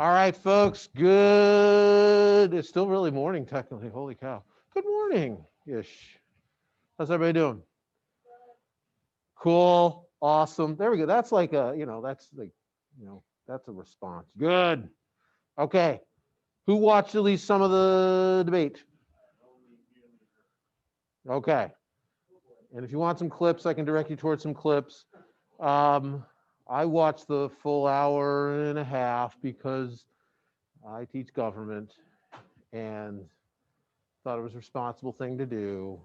All right, folks, good. It's still really morning, technically. Holy cow. Good morning-ish. How's everybody doing? Cool, awesome. There we go. That's like a, that's like, that's a response. Good. Okay. Who watched at least some of the debate? Okay. And if you want some clips, I can direct you towards some clips. Um, I watched the full hour and a half because I teach government and thought it was a responsible thing to do.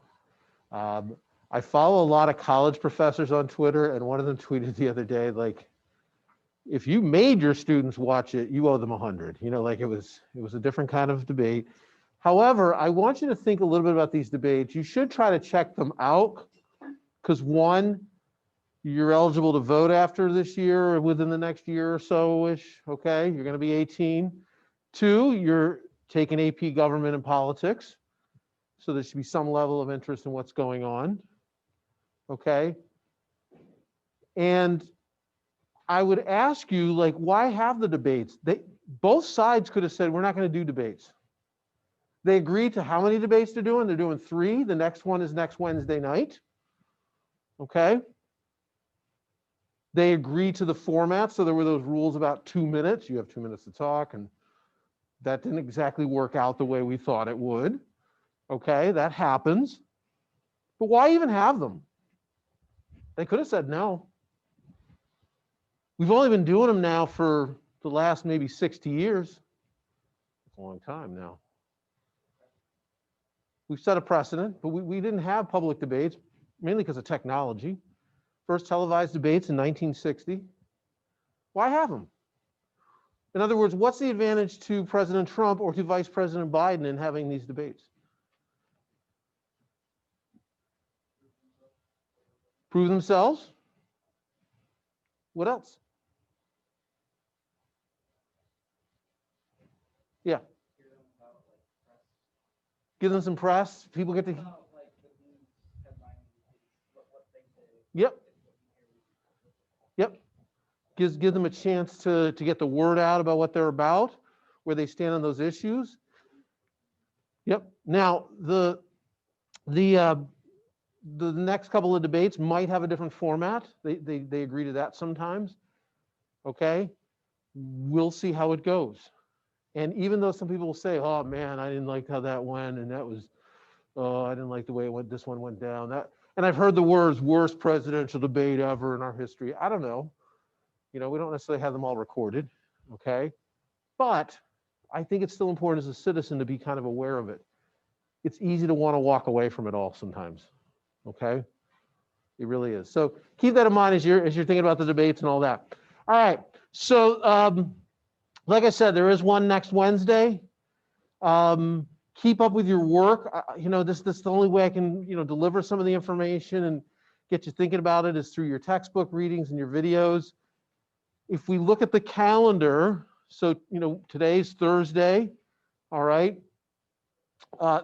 Um, I follow a lot of college professors on Twitter, and one of them tweeted the other day, like, if you made your students watch it, you owe them 100. Like it was a different kind of debate. However, I want you to think a little bit about these debates. You should try to check them out because one, you're eligible to vote after this year or within the next year or so-ish, okay? You're going to be 18. Two, you're taking AP Government and Politics, so there should be some level of interest in what's going on, okay? And I would ask you, like, why have the debates? Both sides could have said, we're not going to do debates. They agreed to how many debates they're doing. They're doing 3. The next one is next Wednesday night, okay? They agreed to the format, so there were those rules about 2 minutes. You have 2 minutes to talk, and that didn't exactly work out the way we thought it would. Okay, that happens. But why even have them? They could have said no. We've only been doing them now for the last maybe 60 years. It's a long time now. We've set a precedent, but we didn't have public debates, mainly because of technology. First televised debates in 1960. Why have them? In other words, what's the advantage to President Trump or to Vice President Biden in having these debates? Prove themselves? What else? Yeah. Give them some press. People get to. Yep. Yep. Give them a chance to get the word out about what they're about, where they stand on those issues. Yep. Now the next couple of debates might have a different format. They agree to that sometimes. Okay. We'll see how it goes. And even though some people will say, "Oh man, I didn't like how that went," and that was, "Oh, I didn't like the way it went. This one went down." And I've heard the words "worst presidential debate ever in our history." I don't know. We don't necessarily have them all recorded, okay? But I think it's still important as a citizen to be kind of aware of it. It's easy to want to walk away from it all sometimes, okay? It really is. So keep that in mind as you're thinking about the debates and all that. All right. So like I said, there is one next Wednesday. Keep up with your work. This is the only way I can deliver some of the information and get you thinking about it is through your textbook readings and your videos. If we look at the calendar, so today's Thursday, all right.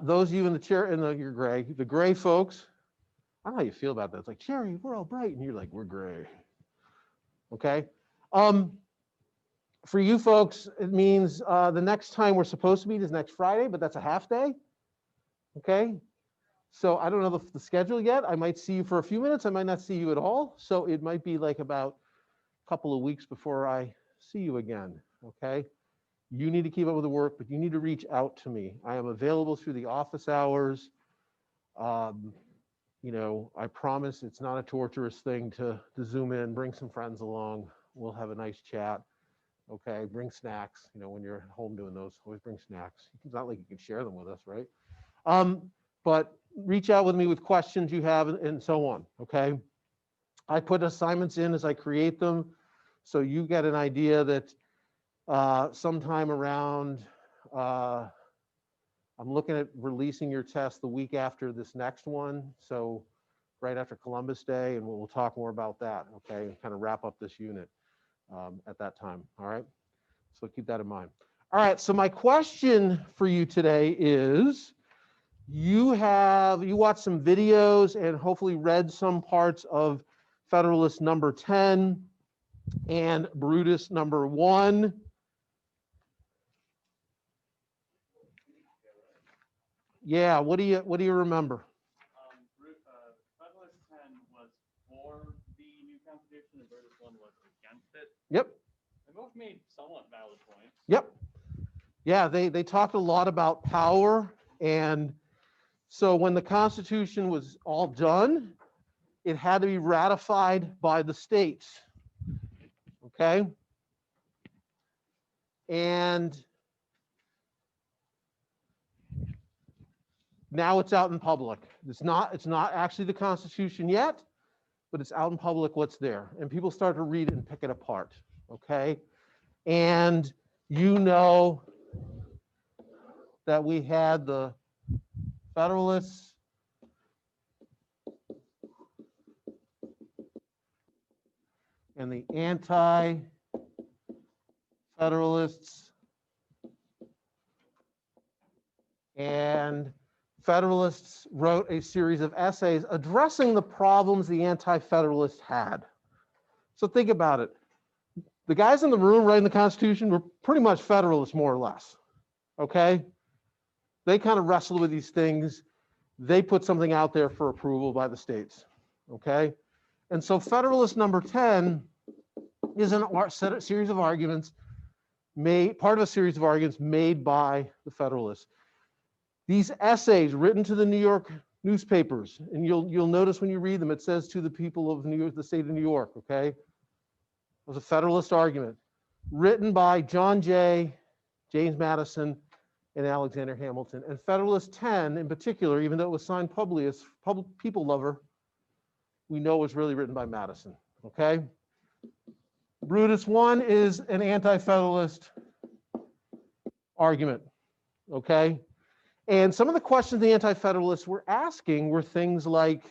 Those of you in the chair, you're gray, the gray folks. I don't know how you feel about that. It's like, Jerry, we're all bright, and you're like, we're gray. Okay. For you folks, it means the next time we're supposed to meet is next Friday, but that's a half day. Okay. So I don't know the schedule yet. I might see you for a few minutes. I might not see you at all. So it might be like about couple of weeks before I see you again, okay? You need to keep up with the work, but you need to reach out to me. I am available through the office hours. I promise it's not a torturous thing to Zoom in, bring some friends along. We'll have a nice chat, okay? Bring snacks, when you're home doing those, always bring snacks. It's not like you can share them with us, right? But reach out with me with questions you have and so on, okay? I put assignments in as I create them. So you get an idea that sometime around, I'm looking at releasing your test the week after this next one. So right after Columbus Day, and we'll talk more about that, okay? And kind of wrap up this unit at that time, all right? So keep that in mind. All right, so my question for you today is, you watched some videos and hopefully read some parts of Federalist number 10 and Brutus number 1. Yeah, what do you remember? Federalist 10 was for the new constitution, and Brutus 1 was against it. Yep. They both made somewhat valid points. Yep. Yeah, they talked a lot about power, and so when the Constitution was all done, it had to be ratified by the states. Okay? And now it's out in public. It's not actually the Constitution yet, but it's out in public what's there. And people start to read it and pick it apart. Okay? And you know that we had the Federalists and the anti-Federalists, and Federalists wrote a series of essays addressing the problems the anti-Federalists had. So think about it. The guys in the room writing the Constitution were pretty much Federalists, more or less. Okay? They kind of wrestled with these things. They put something out there for approval by the states. Okay? And so Federalist number 10 is a series of arguments part of a series of arguments made by the Federalists. These essays written to the New York newspapers, and you'll notice when you read them, it says to the people of New York, the state of New York, okay? It was a Federalist argument written by John Jay, James Madison, and Alexander Hamilton. And Federalist 10 in particular, even though it was signed Publius, people lover, we know it was really written by Madison, okay? Brutus 1 is an anti-Federalist argument, okay? And some of the questions the anti-Federalists were asking were things like,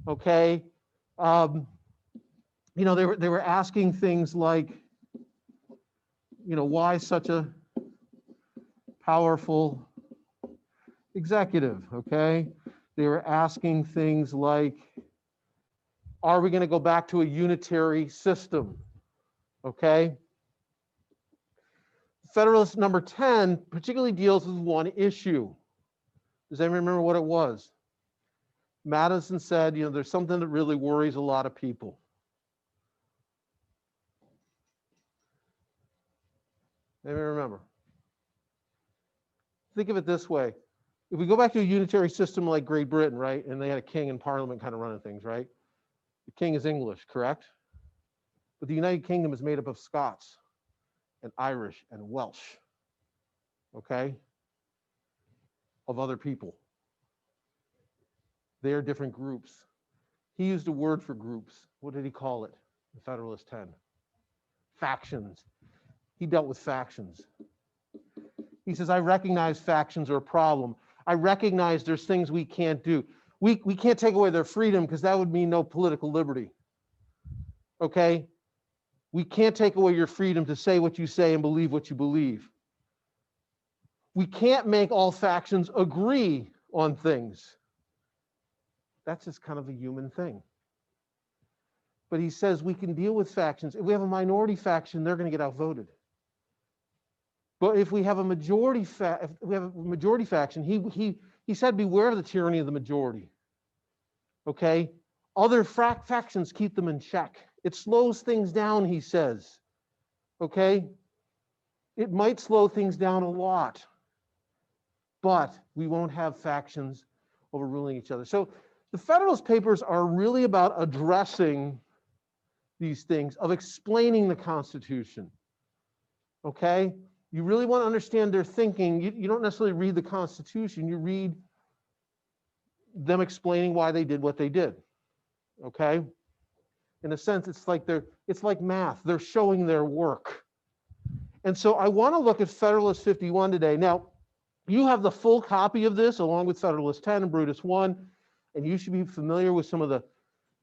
okay, they were asking things like, why such a powerful executive, okay? They were asking things like, are we going to go back to a unitary system, okay? Federalist number 10 particularly deals with one issue. Does anyone remember what it was? Madison said, there's something that really worries a lot of people. Anyone remember? Think of it this way. If we go back to a unitary system like Great Britain, right, and they had a king and parliament kind of running things, right? The king is English, correct? But the United Kingdom is made up of Scots and Irish and Welsh, okay? Of other people. They are different groups. He used a word for groups. What did he call it in Federalist 10? Factions. He dealt with factions. He says, I recognize factions are a problem. I recognize there's things we can't do. We can't take away their freedom because that would mean no political liberty. Okay? We can't take away your freedom to say what you say and believe what you believe. We can't make all factions agree on things. That's just kind of a human thing. But he says we can deal with factions. If we have a minority faction, they're going to get outvoted. But if we have a majority faction, he said beware of the tyranny of the majority. Okay? Other factions keep them in check. It slows things down, he says. Okay? It might slow things down a lot, but we won't have factions overruling each other. So the Federalist Papers are really about addressing these things, of explaining the Constitution. Okay? You really want to understand their thinking. You don't necessarily read the Constitution, you read them explaining why they did what they did. Okay? In a sense, it's like math. They're showing their work. And so I want to look at Federalist 51 today. Now, you have the full copy of this along with Federalist 10 and Brutus 1, and you should be familiar with some of the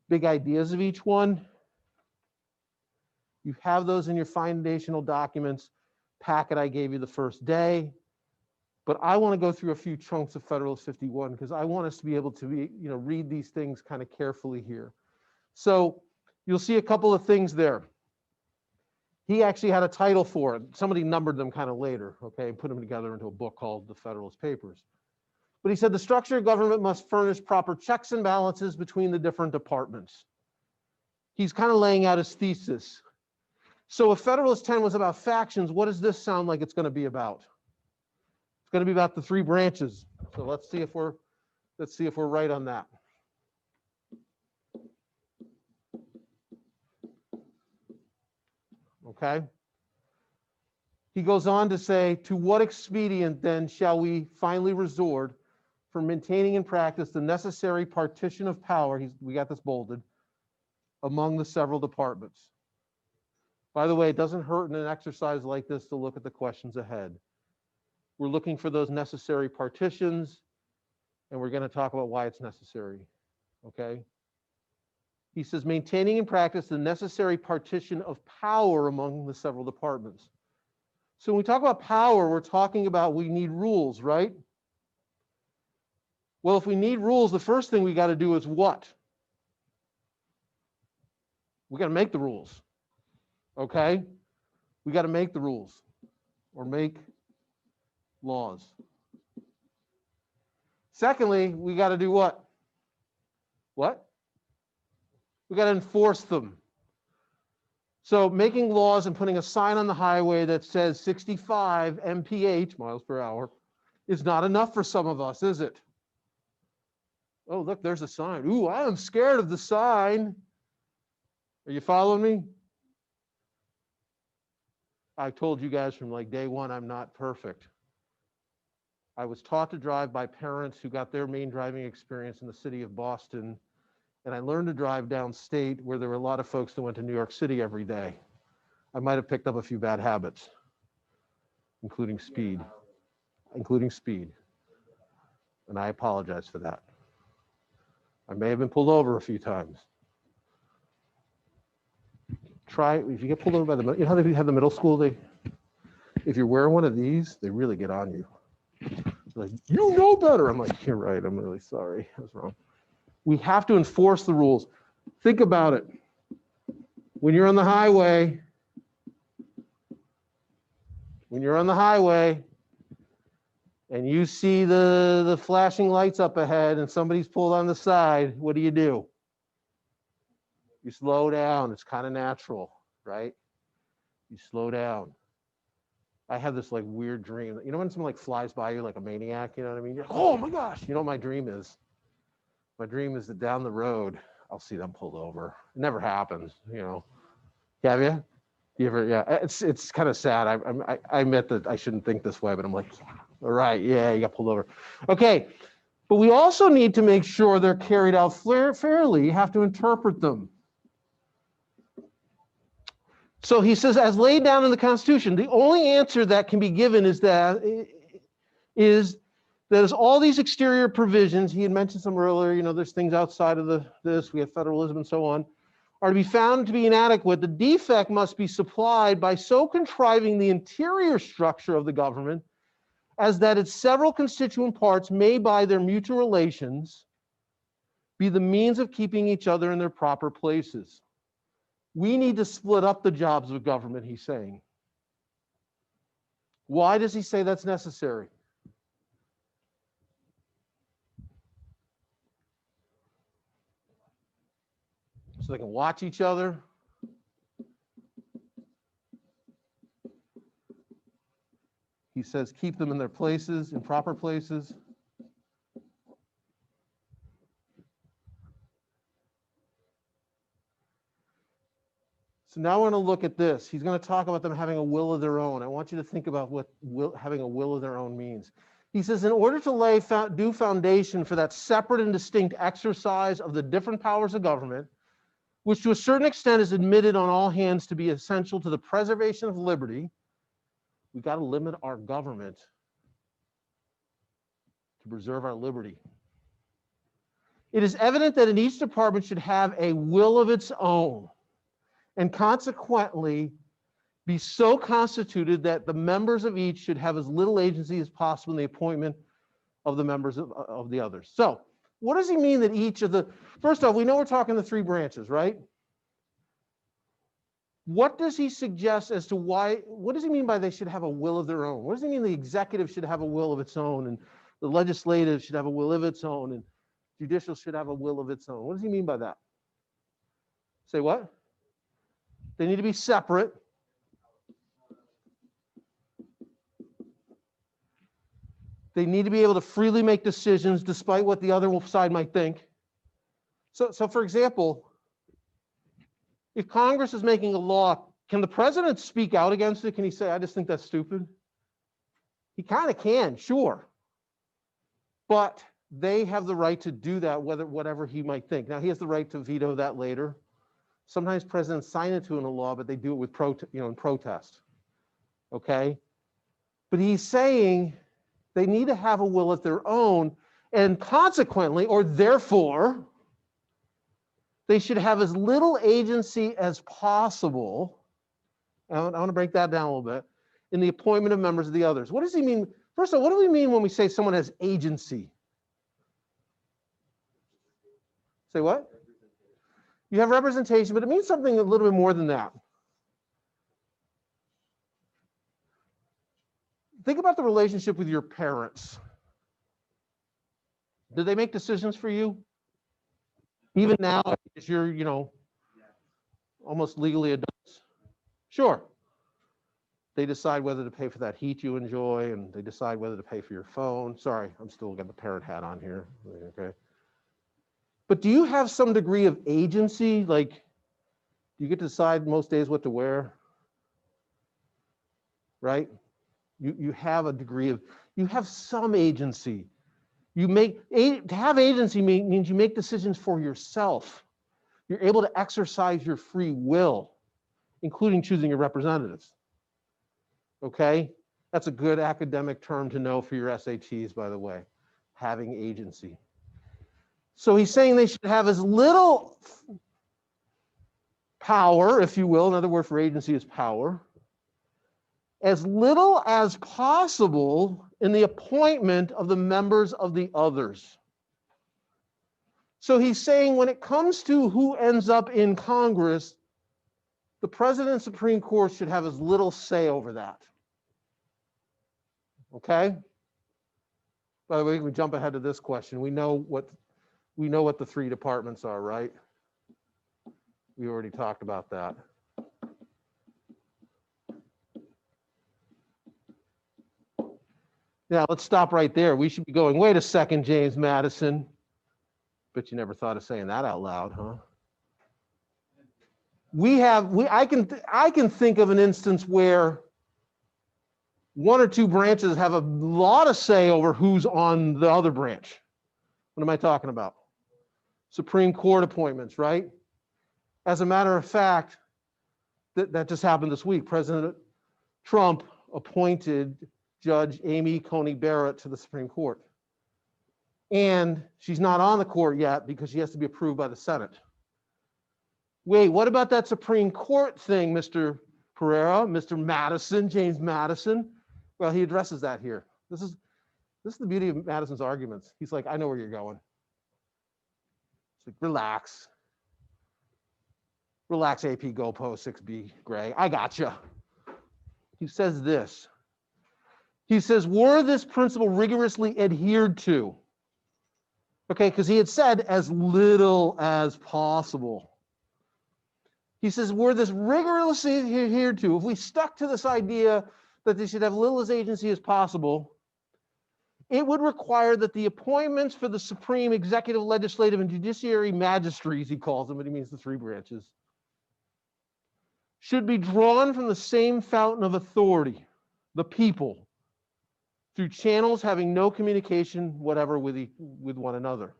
big ideas of each one. You have those in your foundational documents packet I gave you the first day. But I want to go through a few chunks of Federalist 51 because I want us to be able to read these things kind of carefully here. So you'll see a couple of things there. He actually had a title for it. Somebody numbered them kind of later, okay, and put them together into a book called The Federalist Papers. But he said the structure of government must furnish proper checks and balances between the different departments. He's kind of laying out his thesis. So if Federalist 10 was about factions, what does this sound like it's going to be about? It's going to be about the three branches. So let's see if we're right on that. Okay. He goes on to say, to what expedient then shall we finally resort for maintaining in practice the necessary partition of power, we got this bolded, among the several departments? By the way, it doesn't hurt in an exercise like this to look at the questions ahead. We're looking for those necessary partitions, and we're going to talk about why it's necessary, okay? He says, maintaining in practice the necessary partition of power among the several departments. So when we talk about power, we're talking about we need rules, right? Well, if we need rules, the first thing we got to do is what? We got to make the rules, okay? We got to make the rules or make laws. Secondly, we got to do what? What? We got to enforce them. So making laws and putting a sign on the highway that says 65 mph, miles per hour, is not enough for some of us, is it? Oh, look, there's a sign. Ooh, I am scared of the sign. Are you following me? I told you guys from like day one, I'm not perfect. I was taught to drive by parents who got their main driving experience in the city of Boston. And I learned to drive downstate where there were a lot of folks that went to New York City every day. I might have picked up a few bad habits, including speed. And I apologize for that. I may have been pulled over a few times. Try, if you get pulled over by the, you know how they have the middle school, if you're wearing one of these, they really get on you. Like, you know better. I'm like, you're right, I'm really sorry, I was wrong. We have to enforce the rules. Think about it. When you're on the highway, and you see the flashing lights up ahead and somebody's pulled on the side, what do? You slow down. It's kind of natural, right? You slow down. I have this like weird dream. You know when someone like flies by you like a maniac, you know what I mean? You're like, oh my gosh, you know what my dream is? My dream is that down the road, I'll see them pulled over. It never happens, you know. Have you? You ever? Yeah, it's kind of sad. I admit that I shouldn't think this way, but I'm like, yeah, all right, yeah, you got pulled over. Okay, but we also need to make sure they're carried out fairly. You have to interpret them. So he says, as laid down in the Constitution, the only answer that can be given is that as all these exterior provisions, he had mentioned some earlier, you know, there's things outside of this, we have federalism and so on, are to be found to be inadequate. The defect must be supplied by so contriving the interior structure of the government as that its several constituent parts may, by their mutual relations, be the means of keeping each other in their proper places. We need to split up the jobs of government, he's saying. Why does he say that's necessary? So they can watch each other. He says keep them in their places, in proper places. So now we're going to look at this. He's going to talk about them having a will of their own. I want you to think about what having a will of their own means. He says, in order to lay due foundation for that separate and distinct exercise of the different powers of government, which to a certain extent is admitted on all hands to be essential to the preservation of liberty, we got to limit our government to preserve our liberty. It is evident that in each department should have a will of its own, and consequently be so constituted that the members of each should have as little agency as possible in the appointment of the members of the others. So what does he mean that each of the, first off, we know we're talking the three branches, right? What does he suggest as to why, what does he mean by they should have a will of their own? What does he mean the executive should have a will of its own? And the legislative should have a will of its own and judicial should have a will of its own. What does he mean by that? Say what? They need to be separate. They need to be able to freely make decisions despite what the other side might think. So for example, if Congress is making a law, can the president speak out against it? Can he say, I just think that's stupid? He kind of can, sure. But they have the right to do that, whatever he might think. Now, he has the right to veto that later. Sometimes presidents sign it into a law, but they do it with in protest. Okay? But he's saying they need to have a will of their own, and consequently, or therefore, they should have as little agency as possible. I want to break that down a little bit, in the appointment of members of the others. What does he mean? First of all, what do we mean when we say someone has agency? Say what? You have representation, but it means something a little bit more than that. Think about the relationship with your parents. Do they make decisions for you? Even now, as you're, almost legally adults? Sure. They decide whether to pay for that heat you enjoy, and they decide whether to pay for your phone. Sorry, I'm still got the parent hat on here. Okay. But do you have some degree of agency? Like, do you get to decide most days what to wear? Right? You have a degree of, you have some agency. To have agency means you make decisions for yourself. You're able to exercise your free will, including choosing your representatives. Okay? That's a good academic term to know for your SATs, by the way, having agency. So he's saying they should have as little power, if you will, another word for agency is power, as little as possible in the appointment of the members of the others. So he's saying when it comes to who ends up in Congress, the President and Supreme Court should have as little say over that. Okay? By the way, we jump ahead to this question. We know what the three departments are, right? We already talked about that. Now, let's stop right there. We should be going, wait a second, James Madison. But you never thought of saying that out loud, huh? I can think of an instance where one or two branches have a lot of say over who's on the other branch. What am I talking about? Supreme Court appointments, right? As a matter of fact, that just happened this week. President Trump appointed Judge Amy Coney Barrett to the Supreme Court. And she's not on the court yet because she has to be approved by the Senate. Wait, what about that Supreme Court thing, Mr. Pereira, Mr. Madison, James Madison? Well, he addresses that here. This is the beauty of Madison's arguments. He's like, I know where you're going. It's like, relax. Relax, APGoPo 6B, Gray. I gotcha. He says this. He says, were this principle rigorously adhered to? Okay, because he had said as little as possible. He says, were this rigorously adhered to? If we stuck to this idea that they should have little as agency as possible, it would require that the appointments for the Supreme, Executive, Legislative, and Judiciary magistrates, he calls them, but he means the three branches, should be drawn from the same fountain of authority, the people, through channels having no communication whatever with one another.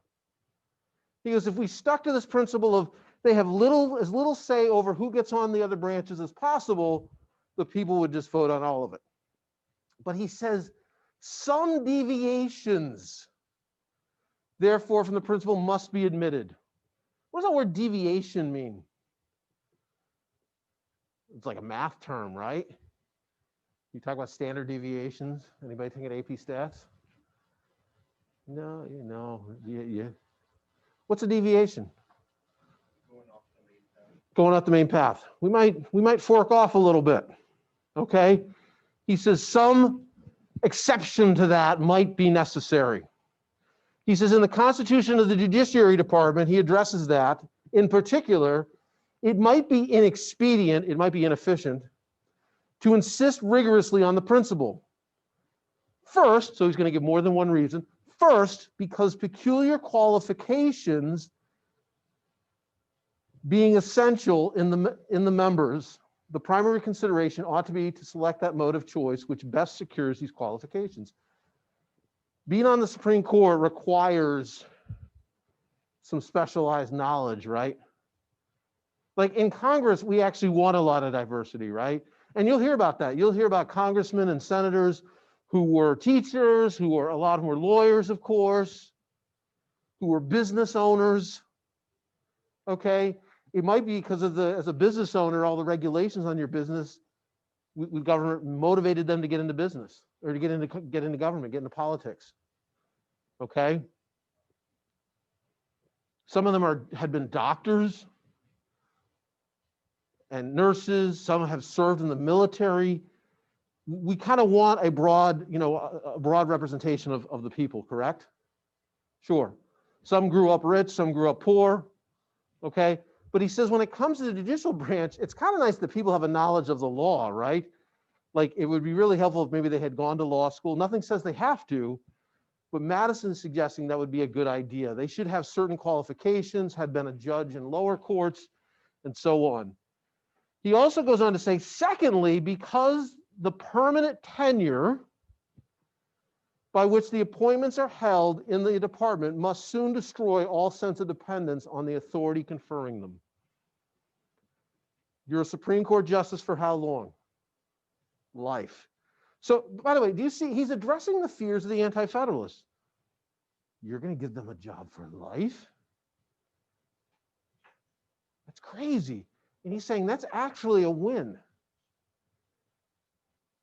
Because if we stuck to this principle of they have as little say over who gets on the other branches as possible, the people would just vote on all of it. But he says some deviations, therefore, from the principle must be admitted. What does that word deviation mean? It's like a math term, right? You talk about standard deviations. Anybody taking AP stats? No, yeah. What's a deviation? Going off the main path. We might fork off a little bit. Okay? He says some exception to that might be necessary. He says in the Constitution of the Judiciary Department, he addresses that. In particular, it might be inexpedient, it might be inefficient, to insist rigorously on the principle. First, so he's going to give more than one reason. First, because peculiar qualifications being essential in the members, the primary consideration ought to be to select that mode of choice which best secures these qualifications. Being on the Supreme Court requires some specialized knowledge, right? Like in Congress, we actually want a lot of diversity, right? And you'll hear about that. You'll hear about congressmen and senators who were teachers, a lot of them were lawyers, of course, who were business owners, okay? It might be because of as a business owner, all the regulations on your business, government motivated them to get into business or to get into government, get into politics, okay? Some of them had been doctors and nurses. Some have served in the military. We kind of want a broad, a broad representation of the people, correct? Sure. Some grew up rich, some grew up poor, okay? But he says when it comes to the judicial branch, it's kind of nice that people have a knowledge of the law, right? Like it would be really helpful if maybe they had gone to law school. Nothing says they have to, but Madison is suggesting that would be a good idea. They should have certain qualifications, had been a judge in lower courts, and so on. He also goes on to say, secondly, because the permanent tenure by which the appointments are held in the department must soon destroy all sense of dependence on the authority conferring them. You're a Supreme Court justice for how long? Life. So, by the way, do you see he's addressing the fears of the anti-federalists? You're going to give them a job for life? That's crazy. And he's saying that's actually a win.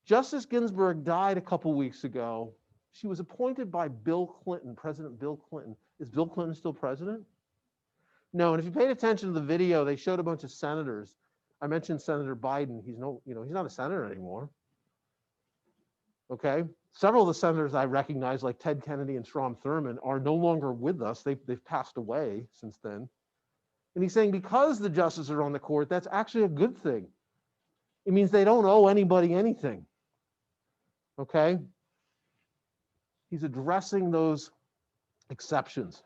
Justice Ginsburg died a couple weeks ago. She was appointed by Bill Clinton, President Bill Clinton. Is Bill Clinton still president? No, and if you paid attention to the video, they showed a bunch of senators. I mentioned Senator Biden. He's not a senator anymore. Okay? Several of the senators I recognize, like Ted Kennedy and Strom Thurmond, are no longer with us. They've passed away since then. And he's saying because the justices are on the court, that's actually a good thing. It means they don't owe anybody anything. Okay? He's addressing those exceptions.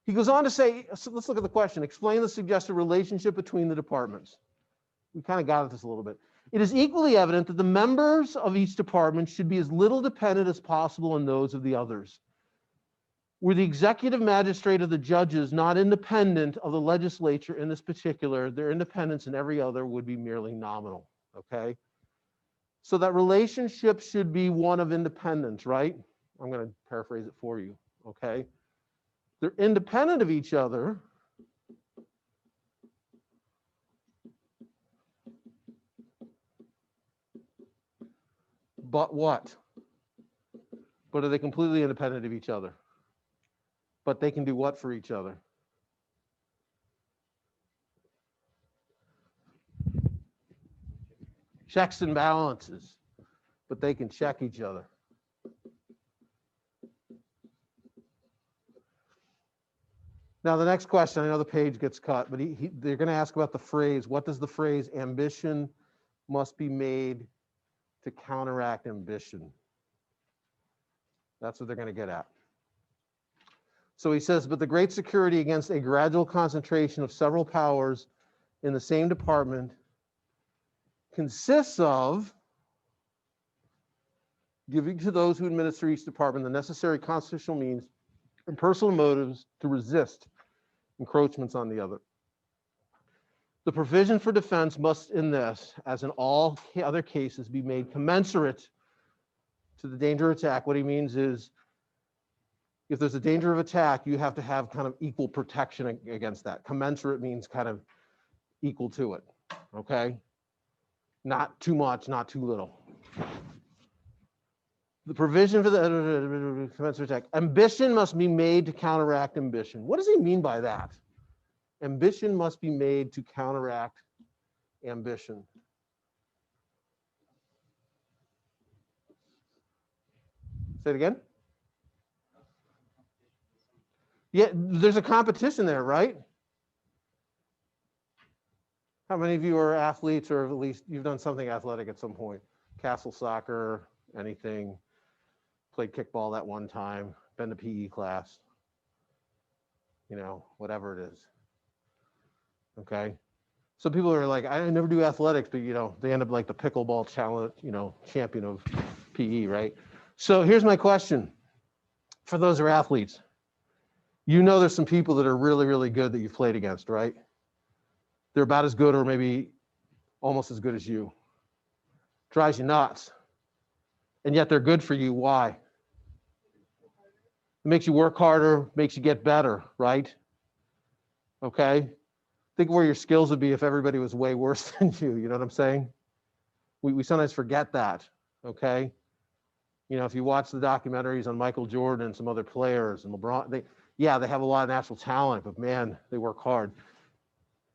He goes on to say, so let's look at the question. Explain the suggested relationship between the departments. We kind of got at this a little bit. It is equally evident that the members of each department should be as little dependent as possible on those of the others. Were the executive magistrate of the judges not independent of the legislature in this particular, their independence in every other would be merely nominal, okay? So that relationship should be one of independence, right? I'm going to paraphrase it for you, okay? They're independent of each other, but what? But are they completely independent of each other? But they can do what for each other? Checks and balances, but they can check each other. Now, the next question, I know the page gets cut, but they're going to ask about the phrase. What does the phrase ambition must be made to counteract ambition? That's what they're going to get at. So he says, but the great security against a gradual concentration of several powers in the same department consists of giving to those who administer each department the necessary constitutional means and personal motives to resist encroachments on the other. The provision for defense must in this, as in all other cases, be made commensurate to the danger of attack. What he means is, if there's a danger of attack, you have to have kind of equal protection against that. Commensurate means kind of equal to it, okay? Not too much, not too little. The provision for the commensurate attack. Ambition must be made to counteract ambition. What does he mean by that? Ambition must be made to counteract ambition. Say it again. Yeah, there's a competition there, right? How many of you are athletes, or at least you've done something athletic at some point? Castle soccer, anything, played kickball that one time, been to PE class, you know, whatever it is. Okay. So people are like, I never do athletics, but you know, they end up like the pickleball challenge, you know, champion of PE, right? So here's my question for those who are athletes. You know, there's some people that are really, really good that you've played against, right? They're about as good or maybe almost as good as you. Drives you nuts. And yet they're good for you. Why? It makes you work harder, makes you get better, right? Okay? Think where your skills would be if everybody was way worse than you. You know what I'm saying? We sometimes forget that, okay? You know, if you watch the documentaries on Michael Jordan and some other players and LeBron, they have a lot of natural talent, but man, they work hard.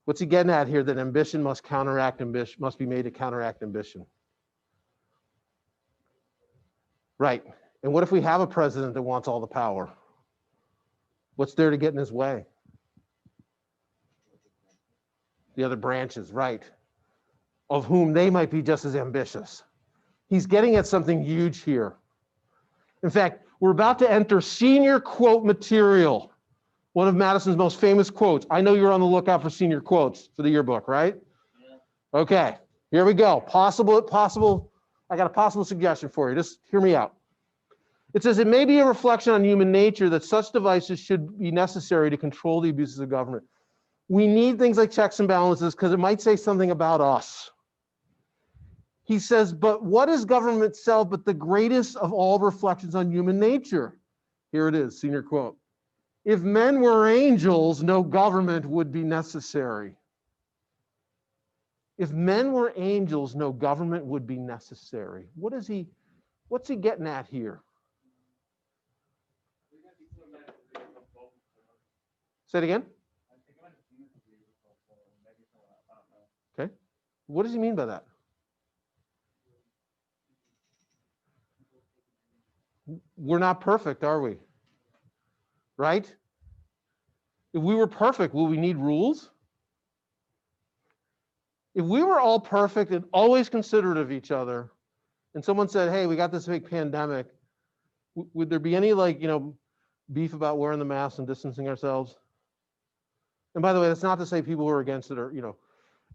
What's he getting at here? That ambition must be made to counteract ambition. Right. And what if we have a president that wants all the power? What's there to get in his way? The other branches, right, of whom they might be just as ambitious. He's getting at something huge here. In fact, we're about to enter senior quote material, one of Madison's most famous quotes. I know you're on the lookout for senior quotes for the yearbook, right? Yeah. Okay, here we go. I got a possible suggestion for you. Just hear me out. It says, it may be a reflection on human nature that such devices should be necessary to control the abuses of government. We need things like checks and balances because it might say something about us. He says, but what is government itself but the greatest of all reflections on human nature? Here it is, senior quote. If men were angels, no government would be necessary. If men were angels, no government would be necessary. What's he getting at here? Say it again. Okay. What does he mean by that? We're not perfect, are we? Right? If we were perfect, will we need rules? If we were all perfect and always considerate of each other, and someone said, hey, we got this big pandemic, would there be any beef about wearing the mask and distancing ourselves? And by the way, that's not to say people who are against it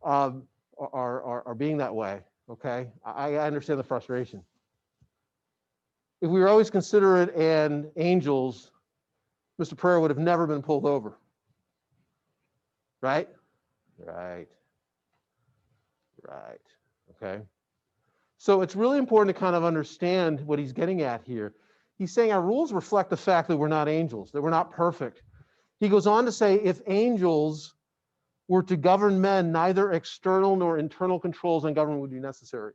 are being that way, okay? I understand the frustration. If we were always considerate and angels, Mr. Prayer would have never been pulled over. Right? Right. Okay. So it's really important to kind of understand what he's getting at here. He's saying our rules reflect the fact that we're not angels, that we're not perfect. He goes on to say, if angels were to govern men, neither external nor internal controls on government would be necessary.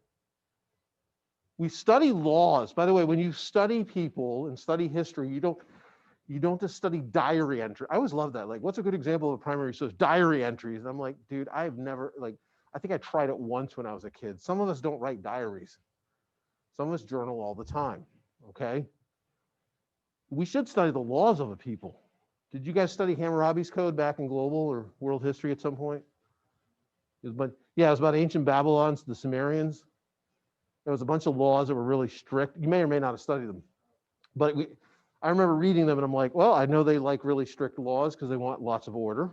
We study laws. By the way, when you study people and study history, you don't just study diary entry. I always love that. Like, what's a good example of a primary source? Diary entries. And I'm like, dude, I've never, I think I tried it once when I was a kid. Some of us don't write diaries. Some of us journal all the time, okay? We should study the laws of a people. Did you guys study Hammurabi's Code back in global or world history at some point? It was about ancient Babylons, the Sumerians. There was a bunch of laws that were really strict. You may or may not have studied them. But I remember reading them and I'm like, well, I know they like really strict laws because they want lots of order.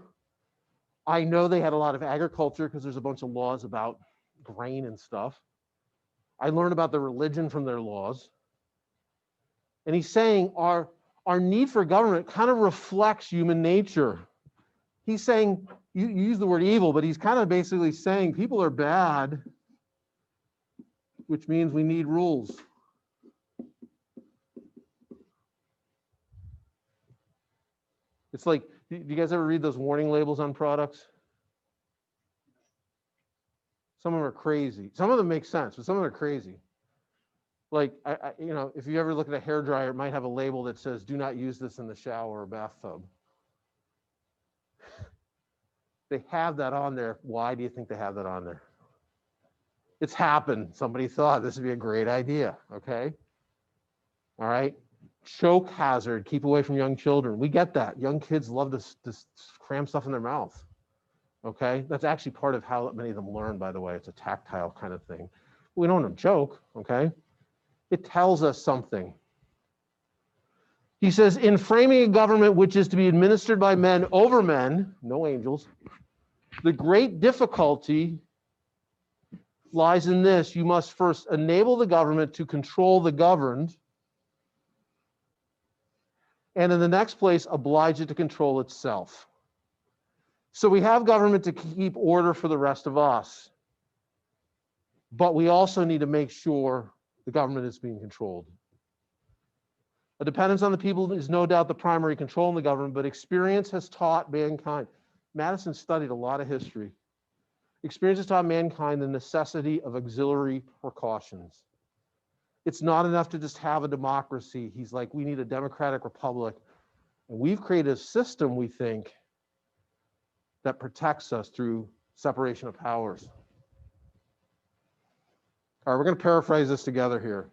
I know they had a lot of agriculture because there's a bunch of laws about grain and stuff. I learned about the religion from their laws. And he's saying our need for government kind of reflects human nature. He's saying, you use the word evil, but he's kind of basically saying people are bad, which means we need rules. It's like, do you guys ever read those warning labels on products? Some of them are crazy. Some of them make sense, but some of them are crazy. Like, if you ever look at a hairdryer, it might have a label that says, do not use this in the shower or bathtub. They have that on there. Why do you think they have that on there? It's happened. Somebody thought this would be a great idea, okay? All right. Choke hazard, keep away from young children. We get that. Young kids love to cram stuff in their mouth. Okay. That's actually part of how many of them learn, by the way. It's a tactile kind of thing. We don't want to choke. Okay. It tells us something. He says, in framing a government which is to be administered by men over men, no angels, the great difficulty lies in this: you must first enable the government to control the governed, and in the next place, oblige it to control itself. So we have government to keep order for the rest of us, but we also need to make sure the government is being controlled. A dependence on the people is no doubt the primary control in the government, but experience has taught mankind. Madison studied a lot of history. Experience has taught mankind the necessity of auxiliary precautions. It's not enough to just have a democracy. He's like, we need a democratic republic. And we've created a system, we think, that protects us through separation of powers. All right, we're going to paraphrase this together here.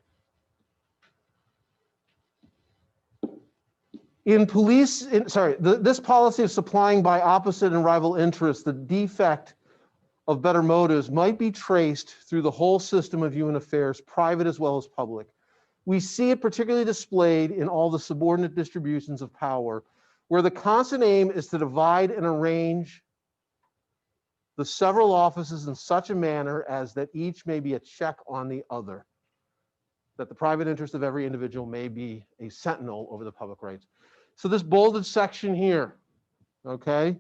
This policy of supplying by opposite and rival interests the defect of better motives might be traced through the whole system of human affairs, private as well as public. We see it particularly displayed in all the subordinate distributions of power, where the constant aim is to divide and arrange the several offices in such a manner as that each may be a check on the other, that the private interest of every individual may be a sentinel over the public rights. So this bolded section here, okay?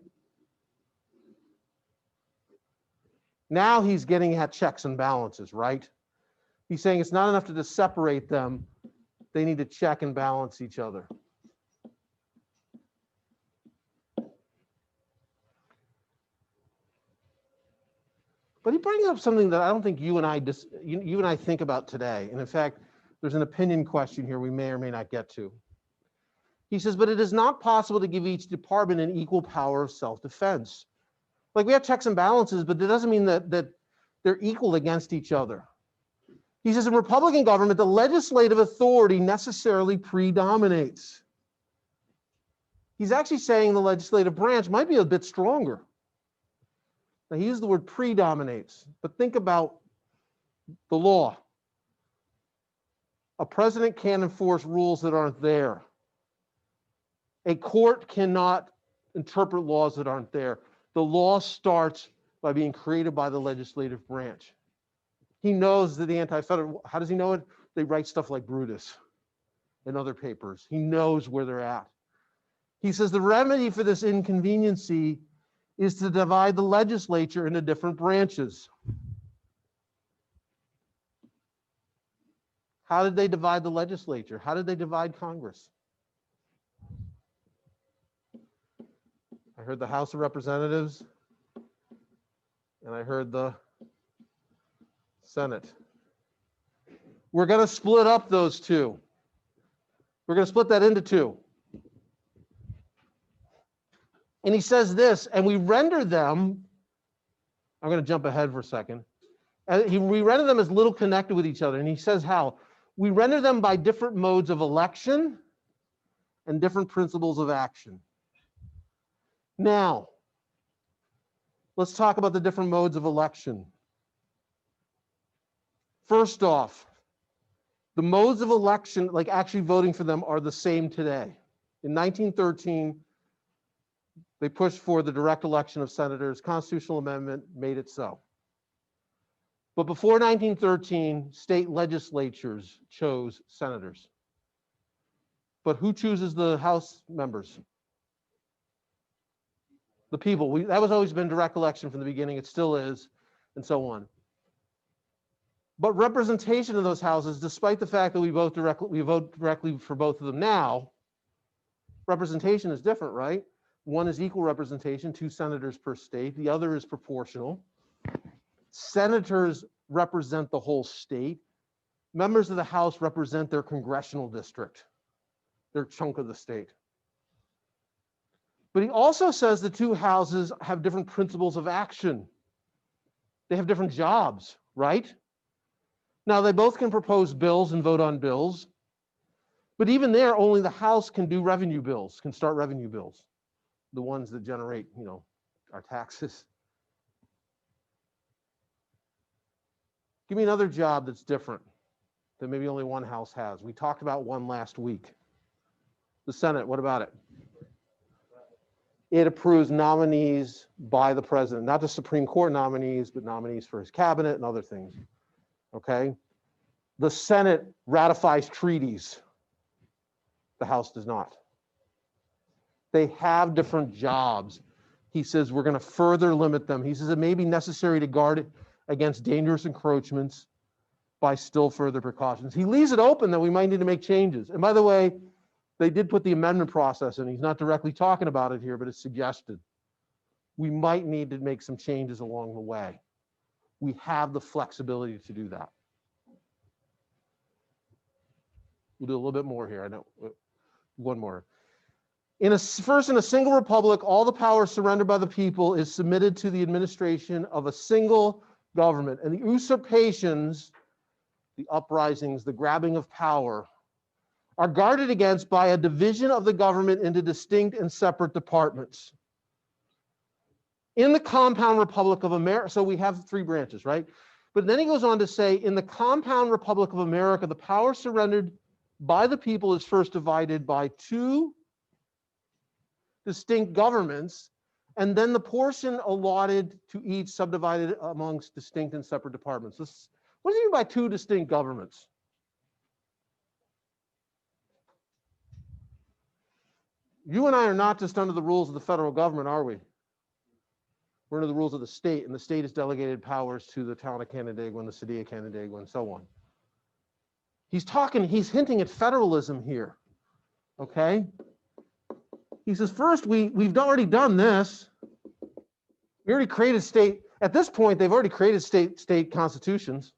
Now he's getting at checks and balances, right? He's saying it's not enough to just separate them. They need to check and balance each other. But he brings up something that I don't think you and I think about today. And in fact, there's an opinion question here we may or may not get to. He says, but it is not possible to give each department an equal power of self-defense. Like we have checks and balances, but it doesn't mean that they're equal against each other. He says, in Republican government, the legislative authority necessarily predominates. He's actually saying the legislative branch might be a bit stronger. Now, he used the word predominates, but think about the law. A president can't enforce rules that aren't there. A court cannot interpret laws that aren't there. The law starts by being created by the legislative branch. He knows that the anti-federal, how does he know it? They write stuff like Brutus and other papers. He knows where they're at. He says the remedy for this inconveniency is to divide the legislature into different branches. How did they divide the legislature? How did they divide Congress? I heard the House of Representatives, and I heard the Senate. We're going to split up those two. We're going to split that into two. And he says this, and we render them, I'm going to jump ahead for a second. We render them as little connected with each other. And he says how? We render them by different modes of election and different principles of action. Now, let's talk about the different modes of election. First off, the modes of election, like actually voting for them, are the same today. In 1913, they pushed for the direct election of senators. Constitutional amendment made it so. But before 1913, state legislatures chose senators. But who chooses the House members? The people. That was always been direct election from the beginning. It still is, and so on. But representation in those houses, despite the fact that we vote directly for both of them now, representation is different, right? One is equal representation, 2 senators per state. The other is proportional. Senators represent the whole state. Members of the House represent their congressional district, their chunk of the state. But he also says the 2 houses have different principles of action. They have different jobs, right? Now, they both can propose bills and vote on bills, But even there, only the House can do revenue bills, can start revenue bills, the ones that generate, our taxes. Give me another job that's different that maybe only one house has. We talked about one last week. The Senate, what about it? It approves nominees by the president, not the Supreme Court nominees, but nominees for his cabinet and other things. Okay? The Senate ratifies treaties. The House does not. They have different jobs. He says we're going to further limit them. He says it may be necessary to guard it against dangerous encroachments by still further precautions. He leaves it open that we might need to make changes. And by the way, they did put the amendment process in. He's not directly talking about it here, but it's suggested. We might need to make some changes along the way. We have the flexibility to do that. We'll do a little bit more here. I know. One more. First, in a single republic, all the power surrendered by the people is submitted to the administration of a single government. And the usurpations, the uprisings, the grabbing of power, are guarded against by a division of the government into distinct and separate departments. In the compound Republic of America, so we have three branches, right? But then he goes on to say, in the compound Republic of America, the power surrendered by the people is first divided by two distinct governments, and then the portion allotted to each subdivided amongst distinct and separate departments. What does he mean by two distinct governments? You and I are not just under the rules of the federal government, are we? We're under the rules of the state, and the state has delegated powers to the town of Canandaigua and the city of Canandaigua and so on. He's hinting at federalism here, okay? He says, first, we've already done this. We already created state, at this point, they've already created state constitutions.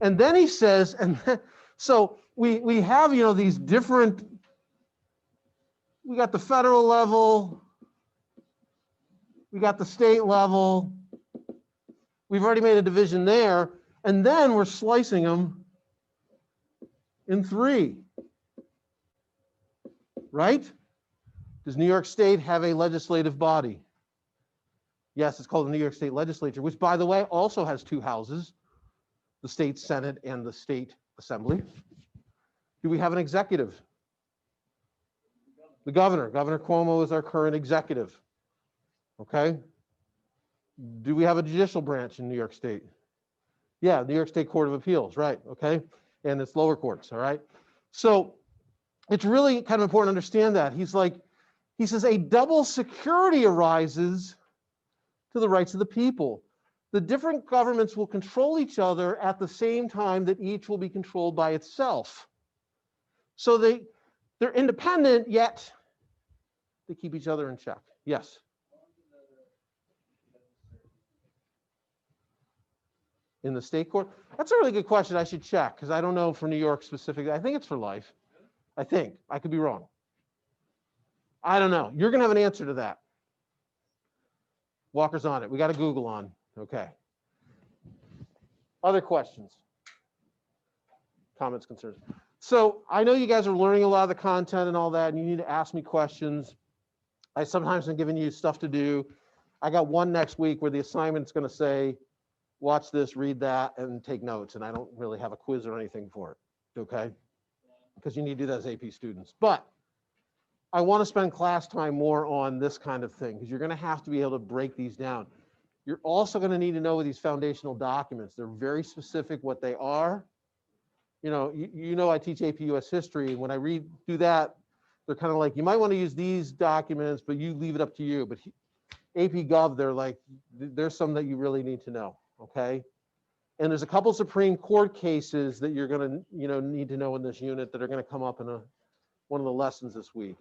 And then he says, so we have, these different, we got the federal level, we got the state level, we've already made a division there, and then we're slicing them in three, right? Does New York State have a legislative body? Yes, it's called the New York State Legislature, which, by the way, also has two houses, the state Senate and the state Assembly. Do we have an executive? The governor. Governor Cuomo is our current executive. Okay? Do we have a judicial branch in New York State? Yeah, New York State Court of Appeals, right, okay? And it's lower courts, all right? So it's really kind of important to understand that. He says, a double security arises to the rights of the people. The different governments will control each other at the same time that each will be controlled by itself. So they're independent, yet they keep each other in check. Yes? In the state court? That's a really good question. I should check, because I don't know for New York specifically. I think it's for life. I think. I could be wrong. I don't know. You're going to have an answer to that. Walker's on it. We got a Google on. Okay. Other questions? Comments, concerns? So I know you guys are learning a lot of the content and all that, and you need to ask me questions. I sometimes am giving you stuff to do. I got one next week where the assignment's going to say, watch this, read that, and take notes. And I don't really have a quiz or anything for it, okay? Because you need to do that as AP students. But I want to spend class time more on this kind of thing, because you're going to have to be able to break these down. You're also going to need to know these foundational documents. They're very specific what they are. You know, I teach AP US history, and when I do that, they're kind of like, you might want to use these documents, but you leave it up to you. But AP Gov, they're like, there's some that you really need to know, okay? And there's a couple Supreme Court cases that you're going to, need to know in this unit that are going to come up in one of the lessons this week.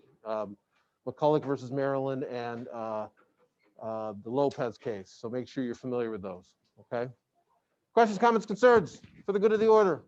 McCulloch versus Maryland and the Lopez case. So make sure you're familiar with those, okay? Questions, comments, concerns for the good of the order?